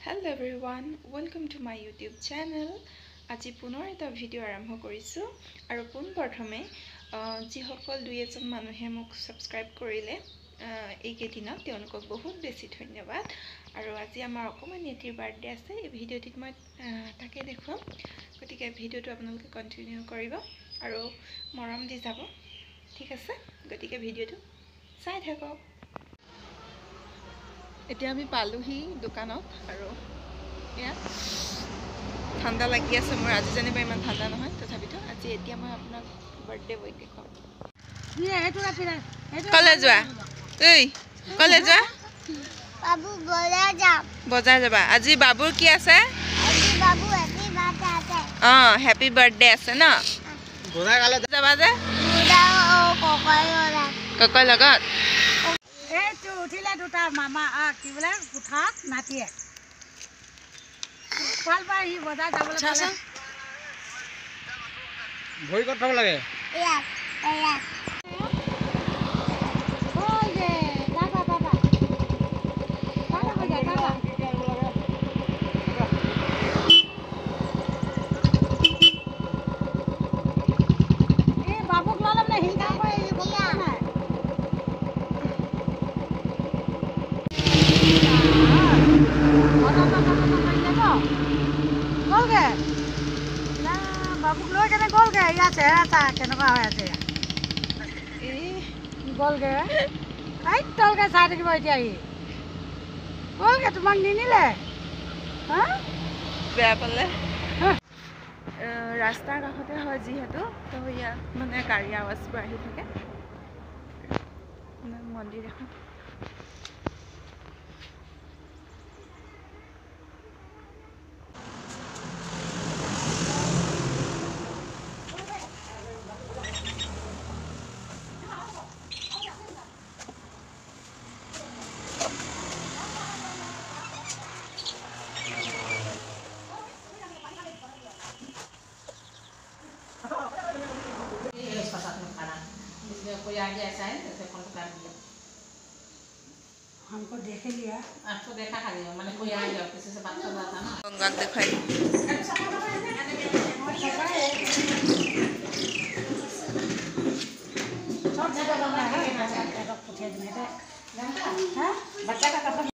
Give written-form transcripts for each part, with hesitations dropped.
Hello everyone, welcome to my YouTube channel. আজি পুনৰ এটা ভিডিও আৰম্ভ কৰিছো আৰু পোন প্ৰথমে যি সকল দুই এজন মানুহে মোক সাবস্ক্ৰাইব কৰিলে এই কেদিনত তেওঁলোকক বহুত বেছি ধন্যবাদ আৰু আজি আমাৰ অকমানি এটিৰ বাৰ্থডে আছে এই ভিডিওটিত মই তাকে দেখুৱাম গতিকে ভিডিওটো আপোনালোকে কন্টিনিউ কৰিব আৰু মৰম দি যাব ঠিক আছে গতিকে ভিডিওটো চাই থাকক এতিয়া আমি পালোহি দোকানত আৰু ইয়া ঠাণ্ডা লাগি আছে মোৰ আজি জানিবা ইমান ঠাণ্ডা নহয় তথাপিতো আজি এতিয়া মই আপোনাক বাৰ্থডে বই দেখাম কলে যোৱা এই কলে যোৱা বাবু বজাৰ যাবা আজি বাবুৰ কি আছে আজি বাবু হেপি বাৰ্থডে আছে হেপি বাৰ্থডে আছে ন বজাৰ গালে যাবা যে ককাই লগত এইটো উঠিলে দুটা মামা কি বোলে কুঠা নাতিয়ে ভাল পাই হি বজাৰ যাবলৈ পালে ভৰি ক'ত থব লাগে বাবুক ল'লে মানে হিংসা কৰে গলগে না বাবুক লৈ কেনে গলগে ইয়াত চেহেৰা কেনেকুৱা হৈ আছে গলগে এই তলকে চাই থাকিব এতিয়া ই গলগে তোমাক নিনিলে হা বেয়া পালে ৰাস্তাৰ কাষতে হয় যিহেতু তো ইয়াত মানে গাড়ী আৱাজবোৰ আহি থাকে মন্দিৰ এখন हमको देखे लिया आपको देखा खाली मैंने कोई आ गया किसी से बात कर रहा था ना गंगा दिखाई सब जगह बना है पूछे में है बच्चा का कपड़ा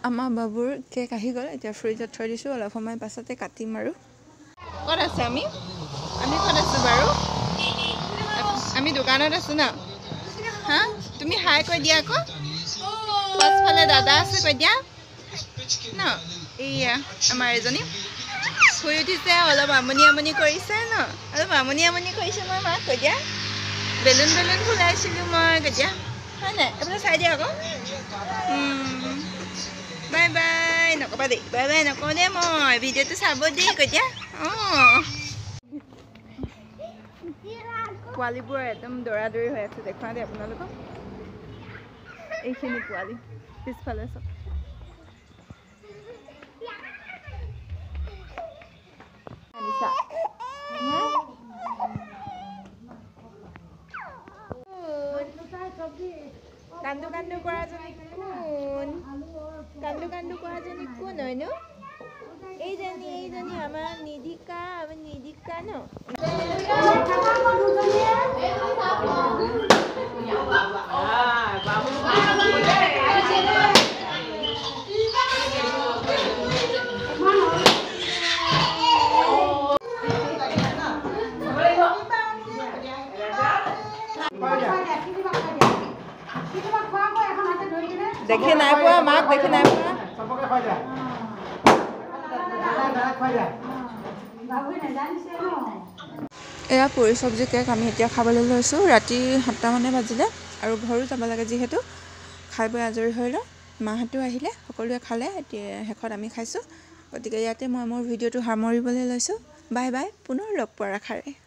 আমাৰ বাবুৰ কেক আহি গ'ল এতিয়া ফ্ৰিজত থৈ দিছোঁ অলপ সময় পাছতে কাটিম আৰু ক'ত আছে আমি ক'ত আছোঁ বাৰু আমি দোকানত আছোঁ ন হা তুমি হাই কৈ দিয়া আকৌ পাছফালে দাদা আছে কৈ দিয়া ন এইয়া আমাৰ এজনী শুই উঠিছে অলপ আমনি কৰিছে ন অলপ আমনি কৰিছে মই মাক কৈ দিয়া বেলুন ফুলাইছিলোঁ মই কৈ দিয়া হয় নাই এইফালে চাই দিয়া আকৌ বাই বাই নকবা দেই বাই বাই নকওঁ দে মই ভিডিঅ'টো চাব দেই কৈ দিয়া পোৱালিবোৰ একদম দৌৰা-দৌৰি হৈ আছে দেখুৱা দেই আপোনালোকক এইখিনি পোৱালি পিছফালে চব আনিছা কান্দু কৰাজনী কোন কান্দু কৰাজনী কোন হয়নো এইজনী আমাৰ নিধিকা ন দেখি নাই পোৱা মাক দেখি নাই পোৱা এয়া পুৰি চব্জি কেক আমি এতিয়া খাবলৈ লৈছোঁ। ৰাতি 7টা মানে বাজিলে আৰু ঘৰো যাব লাগে যিহেতু। খাই বৈ আজৰি হৈ লওঁ। মাহঁতো আহিলে, সকলোৱে খালে, এতিয়া শেষত আমি খাইছোঁ। গতিকে ইয়াতে মই মোৰ ভিডিঅ'টো সামৰিবলৈ লৈছোঁ। বাই বাই, পুনৰ লগ পোৱাৰ আশাৰে।